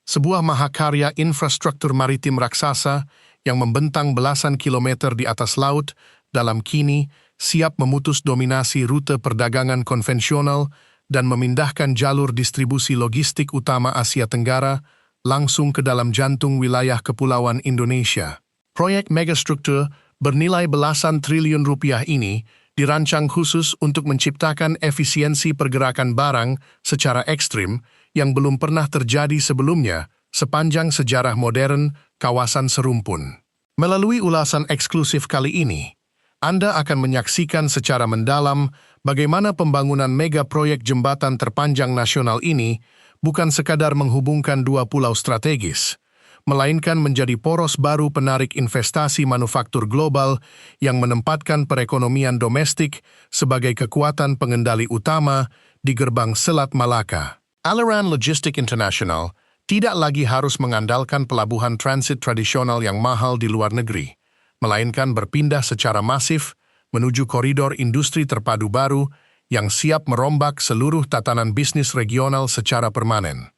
sebuah mahakarya infrastruktur maritim raksasa yang membentang belasan kilometer di atas laut dalam kini siap memutus dominasi rute perdagangan konvensional dan memindahkan jalur distribusi logistik utama Asia Tenggara langsung ke dalam jantung wilayah kepulauan Indonesia. Proyek megastruktur bernilai belasan triliun rupiah ini dirancang khusus untuk menciptakan efisiensi pergerakan barang secara ekstrim yang belum pernah terjadi sebelumnya sepanjang sejarah modern kawasan serumpun. Melalui ulasan eksklusif kali ini, Anda akan menyaksikan secara mendalam bagaimana pembangunan mega proyek jembatan terpanjang nasional ini bukan sekadar menghubungkan dua pulau strategis, melainkan menjadi poros baru penarik investasi manufaktur global yang menempatkan perekonomian domestik sebagai kekuatan pengendali utama di gerbang Selat Malaka. Aliran Logistik Internasional tidak lagi harus mengandalkan pelabuhan transit tradisional yang mahal di luar negeri, melainkan berpindah secara masif menuju koridor industri terpadu baru yang siap merombak seluruh tatanan bisnis regional secara permanen.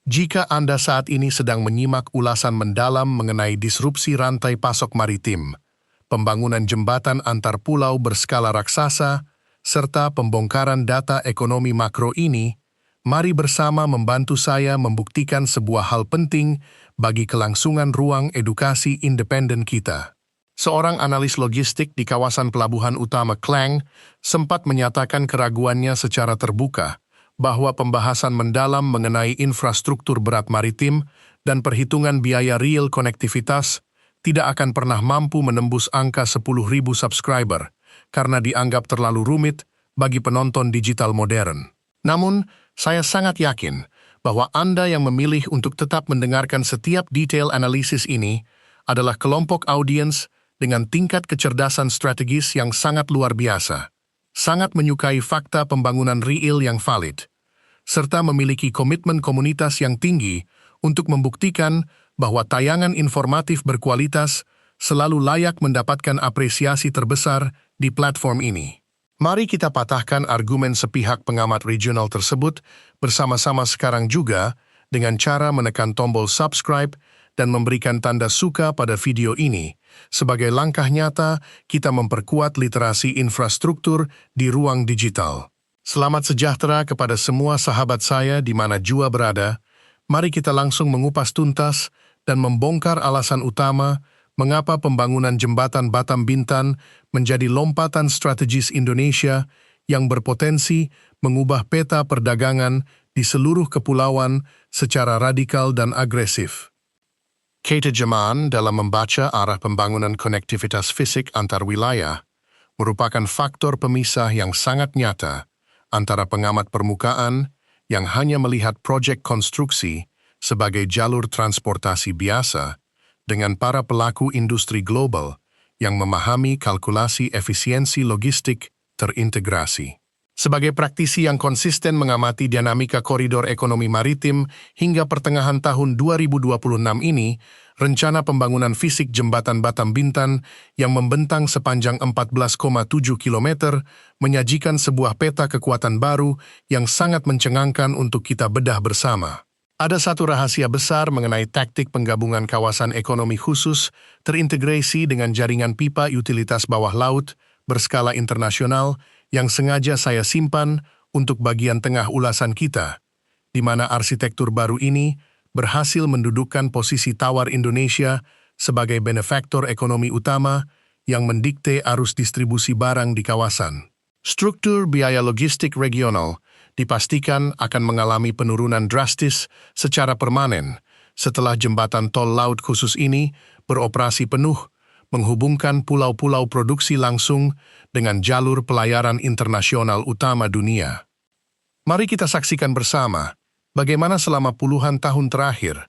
Jika Anda saat ini sedang menyimak ulasan mendalam mengenai disrupsi rantai pasok maritim, pembangunan jembatan antar pulau berskala raksasa, serta pembongkaran data ekonomi makro ini, mari bersama membantu saya membuktikan sebuah hal penting bagi kelangsungan ruang edukasi independen kita. Seorang analis logistik di kawasan pelabuhan utama Klang sempat menyatakan keraguannya secara terbuka bahwa pembahasan mendalam mengenai infrastruktur berat maritim dan perhitungan biaya real konektivitas tidak akan pernah mampu menembus angka 10.000 subscriber karena dianggap terlalu rumit bagi penonton digital modern. Namun, saya sangat yakin bahwa Anda yang memilih untuk tetap mendengarkan setiap detail analisis ini adalah kelompok audiens dengan tingkat kecerdasan strategis yang sangat luar biasa, sangat menyukai fakta pembangunan real yang valid, serta memiliki komitmen komunitas yang tinggi untuk membuktikan bahwa tayangan informatif berkualitas selalu layak mendapatkan apresiasi terbesar di platform ini. Mari kita patahkan argumen sepihak pengamat regional tersebut bersama-sama sekarang juga dengan cara menekan tombol subscribe dan memberikan tanda suka pada video ini sebagai langkah nyata kita memperkuat literasi infrastruktur di ruang digital. Selamat sejahtera kepada semua sahabat saya di mana jua berada. Mari kita langsung mengupas tuntas dan membongkar alasan utama mengapa pembangunan jembatan Batam Bintan menjadi lompatan strategis Indonesia yang berpotensi mengubah peta perdagangan di seluruh kepulauan secara radikal dan agresif. Ketajaman dalam membaca arah pembangunan konektivitas fisik antar wilayah merupakan faktor pemisah yang sangat nyata antara pengamat permukaan yang hanya melihat proyek konstruksi sebagai jalur transportasi biasa dengan para pelaku industri global yang memahami kalkulasi efisiensi logistik terintegrasi. Sebagai praktisi yang konsisten mengamati dinamika koridor ekonomi maritim hingga pertengahan tahun 2026 ini, rencana pembangunan fisik jembatan Batam Bintan yang membentang sepanjang 14,7 km menyajikan sebuah peta kekuatan baru yang sangat mencengangkan untuk kita bedah bersama. Ada satu rahasia besar mengenai taktik penggabungan kawasan ekonomi khusus terintegrasi dengan jaringan pipa utilitas bawah laut berskala internasional yang sengaja saya simpan untuk bagian tengah ulasan kita, di mana arsitektur baru ini berhasil mendudukkan posisi tawar Indonesia sebagai benefaktor ekonomi utama yang mendikte arus distribusi barang di kawasan. Struktur biaya logistik regional dipastikan akan mengalami penurunan drastis secara permanen setelah jembatan tol laut khusus ini beroperasi penuh menghubungkan pulau-pulau produksi langsung dengan jalur pelayaran internasional utama dunia. Mari kita saksikan bersama bagaimana selama puluhan tahun terakhir,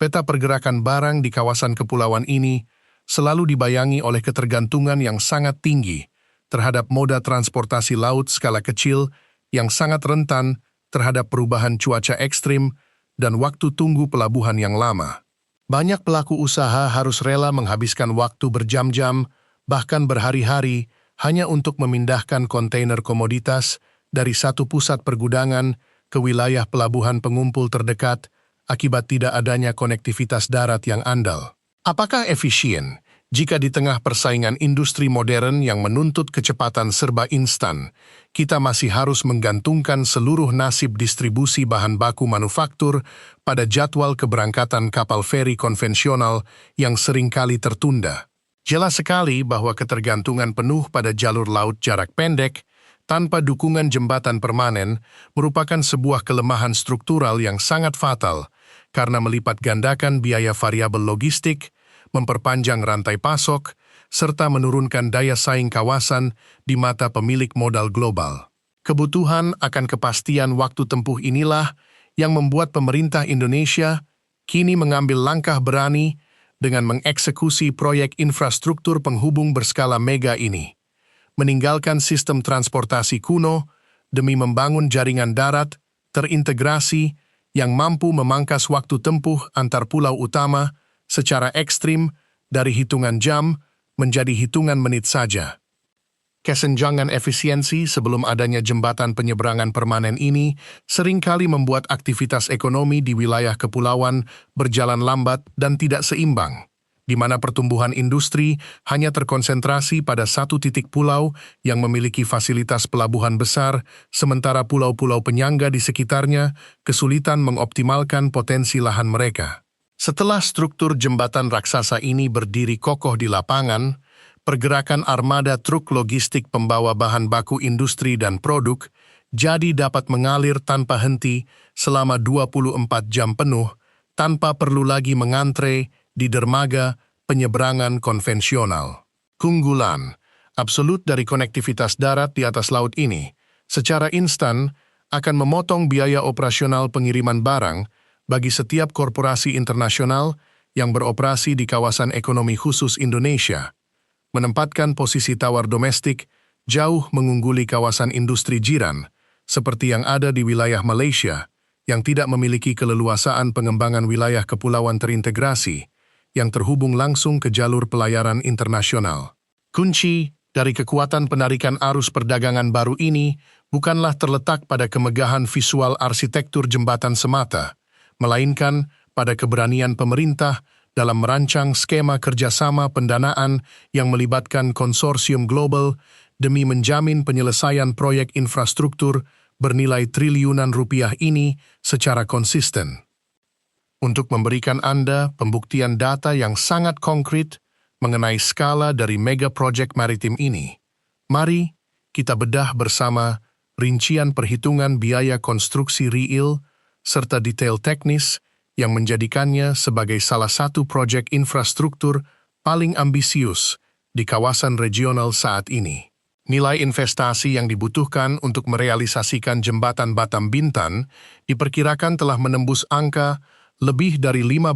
peta pergerakan barang di kawasan kepulauan ini selalu dibayangi oleh ketergantungan yang sangat tinggi terhadap moda transportasi laut skala kecil yang sangat rentan terhadap perubahan cuaca ekstrim dan waktu tunggu pelabuhan yang lama. Banyak pelaku usaha harus rela menghabiskan waktu berjam-jam, bahkan berhari-hari, hanya untuk memindahkan kontainer komoditas dari satu pusat pergudangan ke wilayah pelabuhan pengumpul terdekat akibat tidak adanya konektivitas darat yang andal. Apakah efisien jika di tengah persaingan industri modern yang menuntut kecepatan serba instan, kita masih harus menggantungkan seluruh nasib distribusi bahan baku manufaktur pada jadwal keberangkatan kapal feri konvensional yang seringkali tertunda? Jelas sekali bahwa ketergantungan penuh pada jalur laut jarak pendek tanpa dukungan jembatan permanen merupakan sebuah kelemahan struktural yang sangat fatal karena melipat gandakan biaya variabel logistik, memperpanjang rantai pasok, serta menurunkan daya saing kawasan di mata pemilik modal global. Kebutuhan akan kepastian waktu tempuh inilah yang membuat pemerintah Indonesia kini mengambil langkah berani dengan mengeksekusi proyek infrastruktur penghubung berskala mega ini, meninggalkan sistem transportasi kuno demi membangun jaringan darat terintegrasi yang mampu memangkas waktu tempuh antar pulau utama secara ekstrim dari hitungan jam menjadi hitungan menit saja. Kesenjangan efisiensi sebelum adanya jembatan penyeberangan permanen ini seringkali membuat aktivitas ekonomi di wilayah kepulauan berjalan lambat dan tidak seimbang, di mana pertumbuhan industri hanya terkonsentrasi pada satu titik pulau yang memiliki fasilitas pelabuhan besar, sementara pulau-pulau penyangga di sekitarnya kesulitan mengoptimalkan potensi lahan mereka. Setelah struktur jembatan raksasa ini berdiri kokoh di lapangan, pergerakan armada truk logistik pembawa bahan baku industri dan produk jadi dapat mengalir tanpa henti selama 24 jam penuh tanpa perlu lagi mengantre di dermaga penyeberangan konvensional. Keunggulan absolut dari konektivitas darat di atas laut ini secara instan akan memotong biaya operasional pengiriman barang bagi setiap korporasi internasional yang beroperasi di kawasan ekonomi khusus Indonesia, menempatkan posisi tawar domestik jauh mengungguli kawasan industri jiran, seperti yang ada di wilayah Malaysia, yang tidak memiliki keleluasaan pengembangan wilayah kepulauan terintegrasi, yang terhubung langsung ke jalur pelayaran internasional. Kunci dari kekuatan penarikan arus perdagangan baru ini bukanlah terletak pada kemegahan visual arsitektur jembatan semata, melainkan pada keberanian pemerintah dalam merancang skema kerjasama pendanaan yang melibatkan konsorsium global demi menjamin penyelesaian proyek infrastruktur bernilai triliunan rupiah ini secara konsisten. Untuk memberikan Anda pembuktian data yang sangat konkret mengenai skala dari mega project maritim ini, mari kita bedah bersama rincian perhitungan biaya konstruksi real serta detail teknis yang menjadikannya sebagai salah satu proyek infrastruktur paling ambisius di kawasan regional saat ini. Nilai investasi yang dibutuhkan untuk merealisasikan jembatan Batam Bintan diperkirakan telah menembus angka lebih dari 15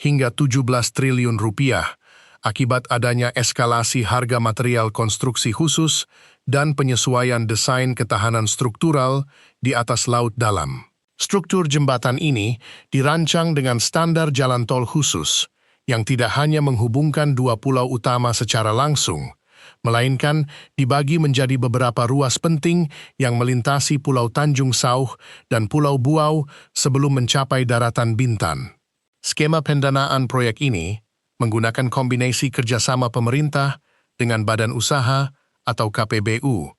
hingga 17 triliun rupiah akibat adanya eskalasi harga material konstruksi khusus dan penyesuaian desain ketahanan struktural di atas laut dalam. Struktur jembatan ini dirancang dengan standar jalan tol khusus yang tidak hanya menghubungkan dua pulau utama secara langsung, melainkan dibagi menjadi beberapa ruas penting yang melintasi Pulau Tanjung Sauh dan Pulau Buau sebelum mencapai daratan Bintan. Skema pendanaan proyek ini menggunakan kombinasi kerjasama pemerintah dengan badan usaha atau KPBU,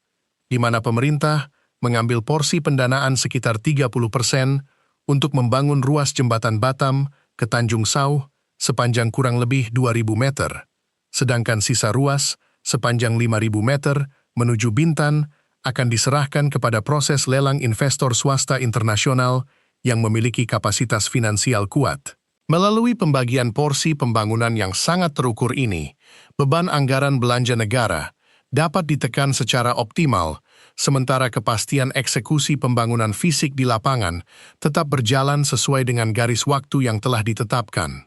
di mana pemerintah mengambil porsi pendanaan sekitar 30% untuk membangun ruas jembatan Batam ke Tanjung Sauh sepanjang kurang lebih 2.000 meter, sedangkan sisa ruas sepanjang 5.000 meter menuju Bintan akan diserahkan kepada proses lelang investor swasta internasional yang memiliki kapasitas finansial kuat. Melalui pembagian porsi pembangunan yang sangat terukur ini, beban anggaran belanja negara dapat ditekan secara optimal, sementara kepastian eksekusi pembangunan fisik di lapangan tetap berjalan sesuai dengan garis waktu yang telah ditetapkan.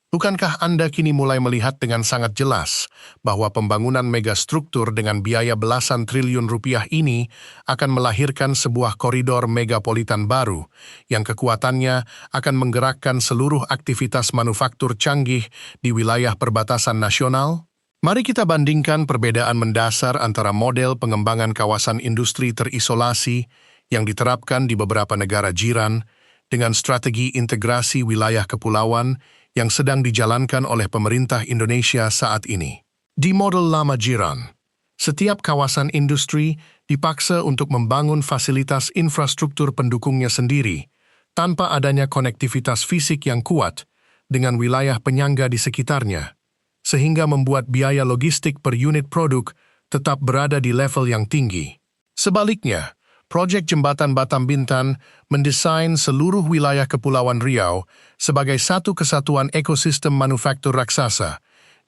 Bukankah Anda kini mulai melihat dengan sangat jelas bahwa pembangunan megastruktur dengan biaya belasan triliun rupiah ini akan melahirkan sebuah koridor megapolitan baru yang kekuatannya akan menggerakkan seluruh aktivitas manufaktur canggih di wilayah perbatasan nasional? Mari kita bandingkan perbedaan mendasar antara model pengembangan kawasan industri terisolasi yang diterapkan di beberapa negara jiran dengan strategi integrasi wilayah kepulauan yang sedang dijalankan oleh pemerintah Indonesia saat ini. Di model lama Jiran, setiap kawasan industri dipaksa untuk membangun fasilitas infrastruktur pendukungnya sendiri tanpa adanya konektivitas fisik yang kuat dengan wilayah penyangga di sekitarnya, sehingga membuat biaya logistik per unit produk tetap berada di level yang tinggi. Sebaliknya, proyek Jembatan Batam Bintan mendesain seluruh wilayah Kepulauan Riau sebagai satu kesatuan ekosistem manufaktur raksasa,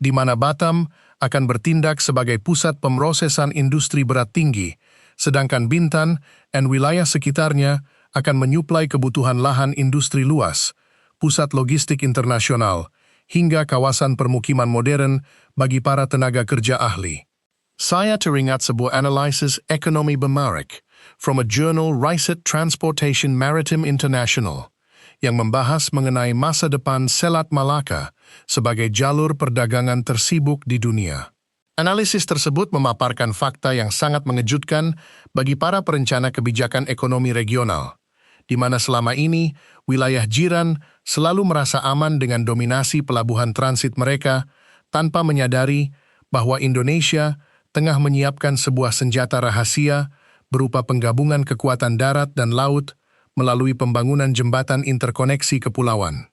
di mana Batam akan bertindak sebagai pusat pemrosesan industri berat tinggi, sedangkan Bintan dan wilayah sekitarnya akan menyuplai kebutuhan lahan industri luas, pusat logistik internasional, hingga kawasan permukiman modern bagi para tenaga kerja ahli. Saya teringat sebuah analisis ekonomi Bemarik from a journal Riset Transportation Maritime International yang membahas mengenai masa depan Selat Malaka sebagai jalur perdagangan tersibuk di dunia. Analisis tersebut memaparkan fakta yang sangat mengejutkan bagi para perencana kebijakan ekonomi regional, di mana selama ini wilayah Jiran selalu merasa aman dengan dominasi pelabuhan transit mereka tanpa menyadari bahwa Indonesia tengah menyiapkan sebuah senjata rahasia berupa penggabungan kekuatan darat dan laut melalui pembangunan jembatan interkoneksi kepulauan.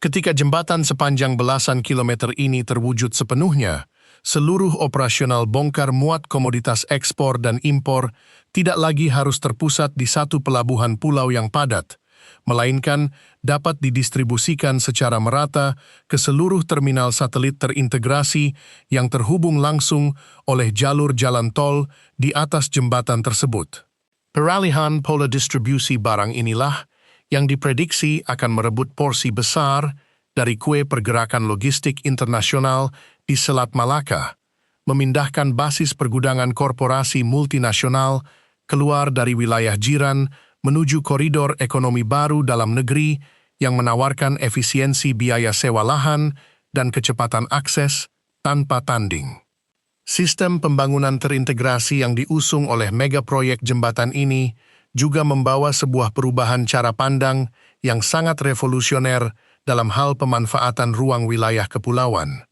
Ketika jembatan sepanjang belasan kilometer ini terwujud sepenuhnya, seluruh operasional bongkar muat komoditas ekspor dan impor tidak lagi harus terpusat di satu pelabuhan pulau yang padat, melainkan dapat didistribusikan secara merata ke seluruh terminal satelit terintegrasi yang terhubung langsung oleh jalur jalan tol di atas jembatan tersebut. Peralihan pola distribusi barang inilah yang diprediksi akan merebut porsi besar dari kue pergerakan logistik internasional di Selat Malaka, memindahkan basis pergudangan korporasi multinasional keluar dari wilayah Jiran menuju koridor ekonomi baru dalam negeri yang menawarkan efisiensi biaya sewa lahan dan kecepatan akses tanpa tanding. Sistem pembangunan terintegrasi yang diusung oleh megaproyek jembatan ini juga membawa sebuah perubahan cara pandang yang sangat revolusioner dalam hal pemanfaatan ruang wilayah kepulauan.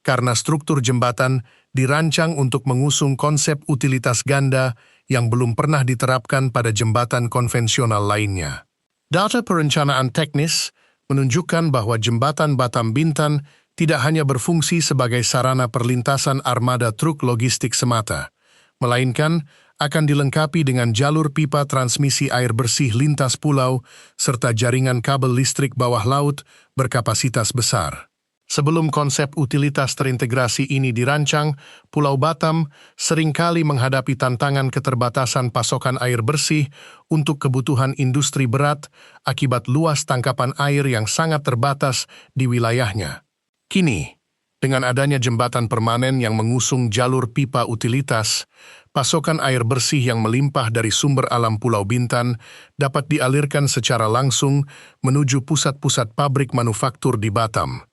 Karena struktur jembatan dirancang untuk mengusung konsep utilitas ganda yang belum pernah diterapkan pada jembatan konvensional lainnya. Data perencanaan teknis menunjukkan bahwa jembatan Batam Bintan tidak hanya berfungsi sebagai sarana perlintasan armada truk logistik semata, melainkan akan dilengkapi dengan jalur pipa transmisi air bersih lintas pulau serta jaringan kabel listrik bawah laut berkapasitas besar. Sebelum konsep utilitas terintegrasi ini dirancang, Pulau Batam seringkali menghadapi tantangan keterbatasan pasokan air bersih untuk kebutuhan industri berat akibat luas tangkapan air yang sangat terbatas di wilayahnya. Kini, dengan adanya jembatan permanen yang mengusung jalur pipa utilitas, pasokan air bersih yang melimpah dari sumber alam Pulau Bintan dapat dialirkan secara langsung menuju pusat-pusat pabrik manufaktur di Batam,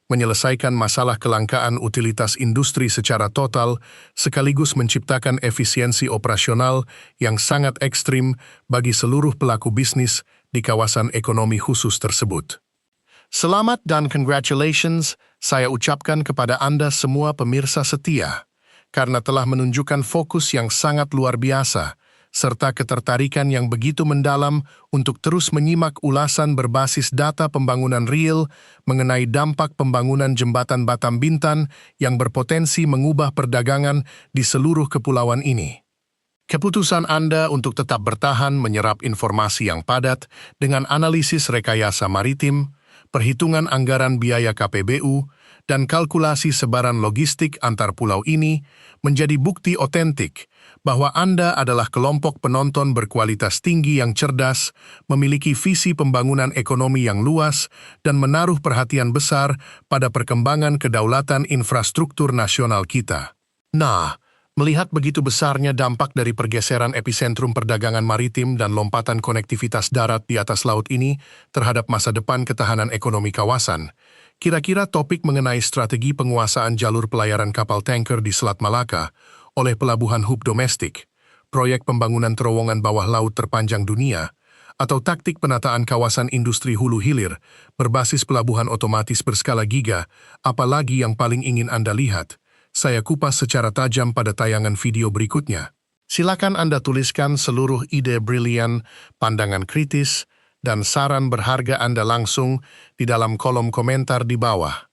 menyelesaikan masalah kelangkaan utilitas industri secara total, sekaligus menciptakan efisiensi operasional yang sangat ekstrim bagi seluruh pelaku bisnis di kawasan ekonomi khusus tersebut. Selamat dan congratulations saya ucapkan kepada Anda semua pemirsa setia, karena telah menunjukkan fokus yang sangat luar biasa, serta ketertarikan yang begitu mendalam untuk terus menyimak ulasan berbasis data pembangunan real mengenai dampak pembangunan jembatan Batam Bintan yang berpotensi mengubah perdagangan di seluruh kepulauan ini. Keputusan Anda untuk tetap bertahan menyerap informasi yang padat dengan analisis rekayasa maritim, perhitungan anggaran biaya KPBU, dan kalkulasi sebaran logistik antar pulau ini menjadi bukti otentik bahwa Anda adalah kelompok penonton berkualitas tinggi yang cerdas, memiliki visi pembangunan ekonomi yang luas, dan menaruh perhatian besar pada perkembangan kedaulatan infrastruktur nasional kita. Nah, melihat begitu besarnya dampak dari pergeseran epicentrum perdagangan maritim dan lompatan konektivitas darat di atas laut ini terhadap masa depan ketahanan ekonomi kawasan, kira-kira topik mengenai strategi penguasaan jalur pelayaran kapal tanker di Selat Malaka oleh pelabuhan hub domestik, proyek pembangunan terowongan bawah laut terpanjang dunia, atau taktik penataan kawasan industri hulu hilir berbasis pelabuhan otomatis berskala giga, apalagi yang paling ingin Anda lihat, saya kupas secara tajam pada tayangan video berikutnya. Silakan Anda tuliskan seluruh ide brilian, pandangan kritis, dan saran berharga Anda langsung di dalam kolom komentar di bawah.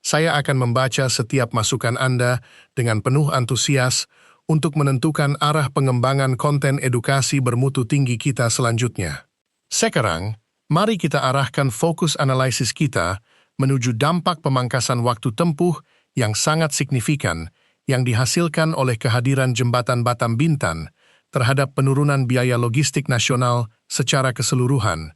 Saya akan membaca setiap masukan Anda dengan penuh antusias untuk menentukan arah pengembangan konten edukasi bermutu tinggi kita selanjutnya. Sekarang, mari kita arahkan fokus analisis kita menuju dampak pemangkasan waktu tempuh yang sangat signifikan yang dihasilkan oleh kehadiran jembatan Batam Bintan terhadap penurunan biaya logistik nasional secara keseluruhan,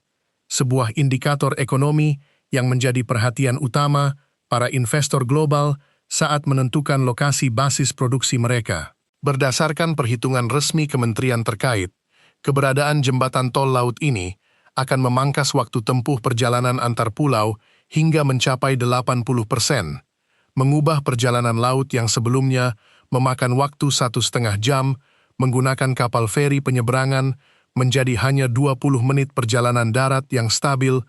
sebuah indikator ekonomi yang menjadi perhatian utama para investor global saat menentukan lokasi basis produksi mereka. Berdasarkan perhitungan resmi kementerian terkait, keberadaan jembatan tol laut ini akan memangkas waktu tempuh perjalanan antar pulau hingga mencapai 80%, mengubah perjalanan laut yang sebelumnya memakan waktu 1,5 jam menggunakan kapal feri penyeberangan menjadi hanya 20 menit perjalanan darat yang stabil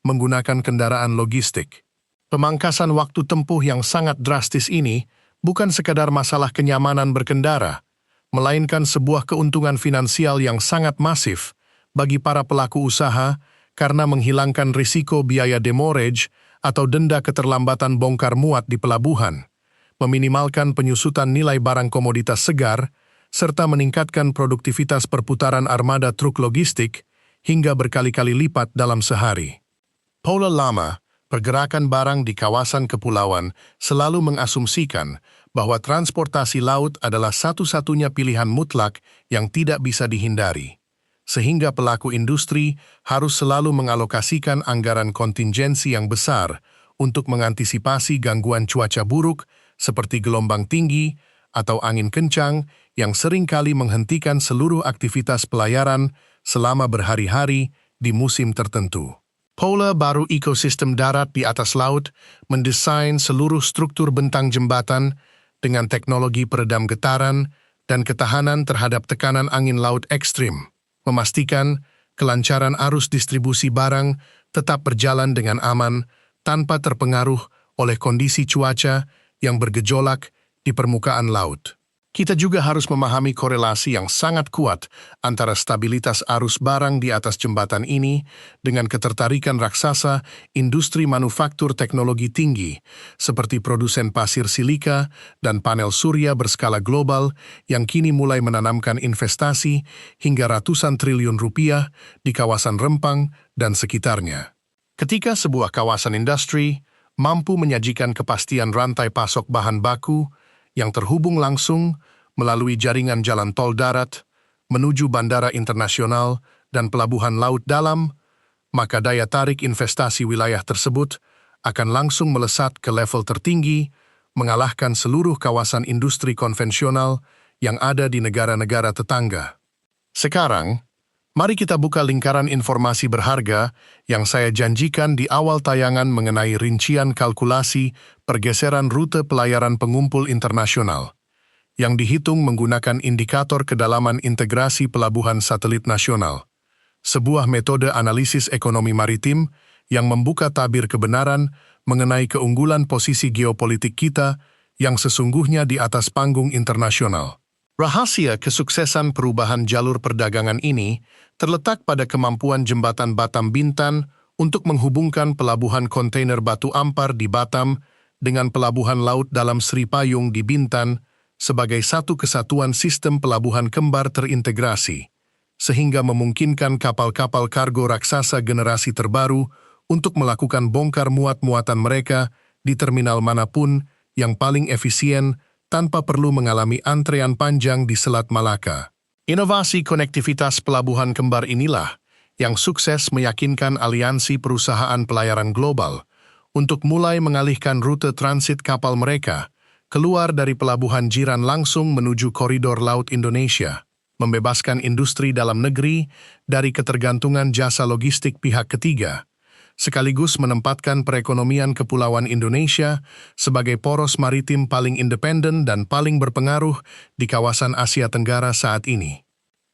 menggunakan kendaraan logistik. Pemangkasan waktu tempuh yang sangat drastis ini bukan sekadar masalah kenyamanan berkendara, melainkan sebuah keuntungan finansial yang sangat masif bagi para pelaku usaha karena menghilangkan risiko biaya demurrage atau denda keterlambatan bongkar muat di pelabuhan, meminimalkan penyusutan nilai barang komoditas segar, serta meningkatkan produktivitas perputaran armada truk logistik hingga berkali-kali lipat dalam sehari. Pola lama, pergerakan barang di kawasan kepulauan selalu mengasumsikan bahwa transportasi laut adalah satu-satunya pilihan mutlak yang tidak bisa dihindari, sehingga pelaku industri harus selalu mengalokasikan anggaran kontingensi yang besar untuk mengantisipasi gangguan cuaca buruk seperti gelombang tinggi atau angin kencang yang seringkali menghentikan seluruh aktivitas pelayaran selama berhari-hari di musim tertentu. Pola baru ekosistem darat di atas laut mendesain seluruh struktur bentang jembatan dengan teknologi peredam getaran dan ketahanan terhadap tekanan angin laut ekstrim, memastikan kelancaran arus distribusi barang tetap berjalan dengan aman tanpa terpengaruh oleh kondisi cuaca yang bergejolak di permukaan laut. Kita juga harus memahami korelasi yang sangat kuat antara stabilitas arus barang di atas jembatan ini dengan ketertarikan raksasa industri manufaktur teknologi tinggi seperti produsen pasir silika dan panel surya berskala global yang kini mulai menanamkan investasi hingga ratusan triliun rupiah di kawasan Rempang dan sekitarnya. Ketika sebuah kawasan industri mampu menyajikan kepastian rantai pasok bahan baku yang terhubung langsung melalui jaringan jalan tol darat menuju bandara internasional dan pelabuhan laut dalam, maka daya tarik investasi wilayah tersebut akan langsung melesat ke level tertinggi, mengalahkan seluruh kawasan industri konvensional yang ada di negara-negara tetangga. Sekarang, mari kita buka lingkaran informasi berharga yang saya janjikan di awal tayangan mengenai rincian kalkulasi pergeseran rute pelayaran pengumpul internasional, yang dihitung menggunakan indikator kedalaman integrasi pelabuhan satelit nasional, sebuah metode analisis ekonomi maritim yang membuka tabir kebenaran mengenai keunggulan posisi geopolitik kita yang sesungguhnya di atas panggung internasional. Rahasia kesuksesan perubahan jalur perdagangan ini terletak pada kemampuan jembatan Batam Bintan untuk menghubungkan pelabuhan kontainer Batu Ampar di Batam dengan pelabuhan laut dalam Sri Payung di Bintan sebagai satu kesatuan sistem pelabuhan kembar terintegrasi, sehingga memungkinkan kapal-kapal kargo raksasa generasi terbaru untuk melakukan bongkar muat-muatan mereka di terminal manapun yang paling efisien tanpa perlu mengalami antrean panjang di Selat Malaka. Inovasi konektivitas pelabuhan kembar inilah yang sukses meyakinkan aliansi perusahaan pelayaran global untuk mulai mengalihkan rute transit kapal mereka keluar dari pelabuhan jiran langsung menuju koridor laut Indonesia, membebaskan industri dalam negeri dari ketergantungan jasa logistik pihak ketiga, sekaligus menempatkan perekonomian kepulauan Indonesia sebagai poros maritim paling independen dan paling berpengaruh di kawasan Asia Tenggara saat ini.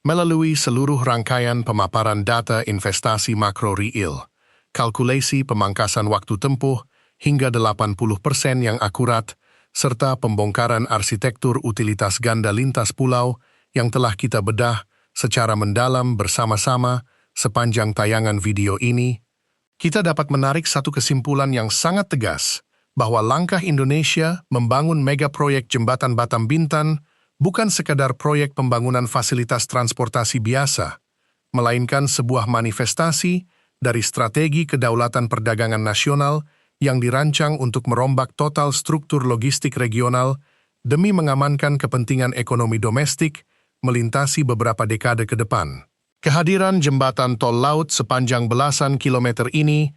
melalui seluruh rangkaian pemaparan data investasi makro real, kalkulasi pemangkasan waktu tempuh hingga 80% yang akurat, serta pembongkaran arsitektur utilitas ganda lintas pulau yang telah kita bedah secara mendalam bersama-sama sepanjang tayangan video ini, kita dapat menarik satu kesimpulan yang sangat tegas bahwa langkah Indonesia membangun mega proyek Jembatan Batam Bintan bukan sekadar proyek pembangunan fasilitas transportasi biasa, melainkan sebuah manifestasi dari strategi kedaulatan perdagangan nasional yang dirancang untuk merombak total struktur logistik regional demi mengamankan kepentingan ekonomi domestik melintasi beberapa dekade ke depan. Kehadiran jembatan tol laut sepanjang belasan kilometer ini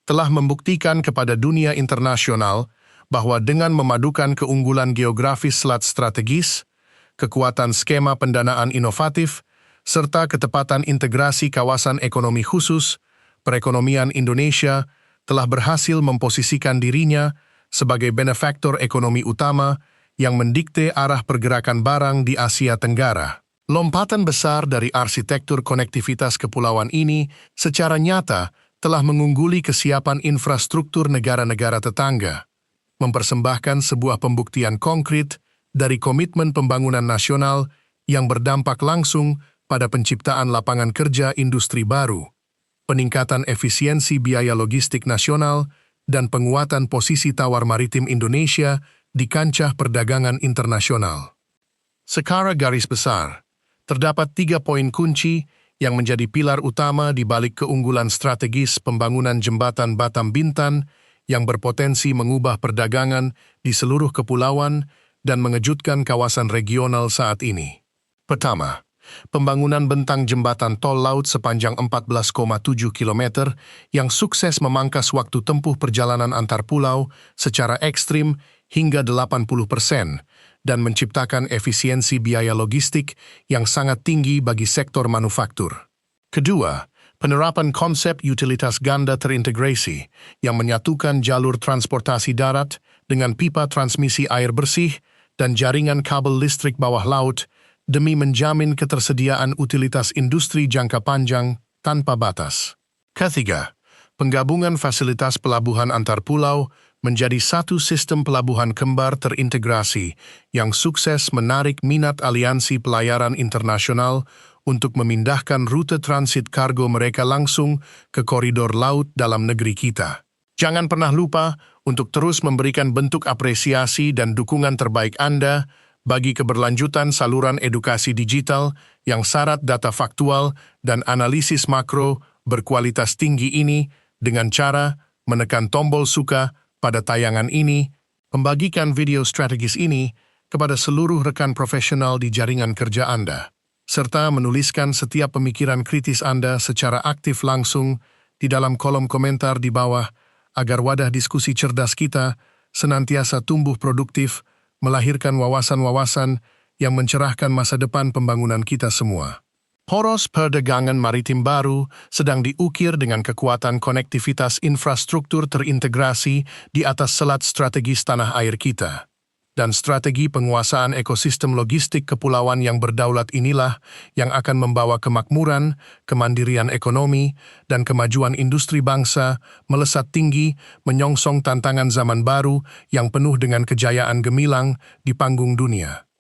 telah membuktikan kepada dunia internasional bahwa dengan memadukan keunggulan geografis selat strategis, kekuatan skema pendanaan inovatif, serta ketepatan integrasi kawasan ekonomi khusus, perekonomian Indonesia telah berhasil memposisikan dirinya sebagai benefaktor ekonomi utama yang mendikte arah pergerakan barang di Asia Tenggara. Lompatan besar dari arsitektur konektivitas kepulauan ini secara nyata telah mengungguli kesiapan infrastruktur negara-negara tetangga, mempersembahkan sebuah pembuktian konkret dari komitmen pembangunan nasional yang berdampak langsung pada penciptaan lapangan kerja industri baru, peningkatan efisiensi biaya logistik nasional, dan penguatan posisi tawar maritim Indonesia di kancah perdagangan internasional. Secara garis besar, terdapat 3 poin kunci yang menjadi pilar utama di balik keunggulan strategis pembangunan jembatan Batam Bintan yang berpotensi mengubah perdagangan di seluruh kepulauan dan mengejutkan kawasan regional saat ini. Pertama, pembangunan bentang jembatan tol laut sepanjang 14,7 km yang sukses memangkas waktu tempuh perjalanan antar pulau secara ekstrim hingga 80% dan menciptakan efisiensi biaya logistik yang sangat tinggi bagi sektor manufaktur. Kedua, penerapan konsep utilitas ganda terintegrasi yang menyatukan jalur transportasi darat dengan pipa transmisi air bersih dan jaringan kabel listrik bawah laut demi menjamin ketersediaan utilitas industri jangka panjang tanpa batas. Ketiga, penggabungan fasilitas pelabuhan antar pulau menjadi satu sistem pelabuhan kembar terintegrasi yang sukses menarik minat aliansi pelayaran internasional untuk memindahkan rute transit kargo mereka langsung ke koridor laut dalam negeri kita. Jangan pernah lupa untuk terus memberikan bentuk apresiasi dan dukungan terbaik Anda bagi keberlanjutan saluran edukasi digital yang syarat data faktual dan analisis makro berkualitas tinggi ini dengan cara menekan tombol suka pada tayangan ini, membagikan video strategis ini kepada seluruh rekan profesional di jaringan kerja Anda, serta menuliskan setiap pemikiran kritis Anda secara aktif langsung di dalam kolom komentar di bawah agar wadah diskusi cerdas kita senantiasa tumbuh produktif, melahirkan wawasan-wawasan yang mencerahkan masa depan pembangunan kita semua. Poros perdagangan maritim baru sedang diukir dengan kekuatan konektivitas infrastruktur terintegrasi di atas selat strategis tanah air kita. Dan strategi penguasaan ekosistem logistik kepulauan yang berdaulat inilah yang akan membawa kemakmuran, kemandirian ekonomi, dan kemajuan industri bangsa melesat tinggi menyongsong tantangan zaman baru yang penuh dengan kejayaan gemilang di panggung dunia.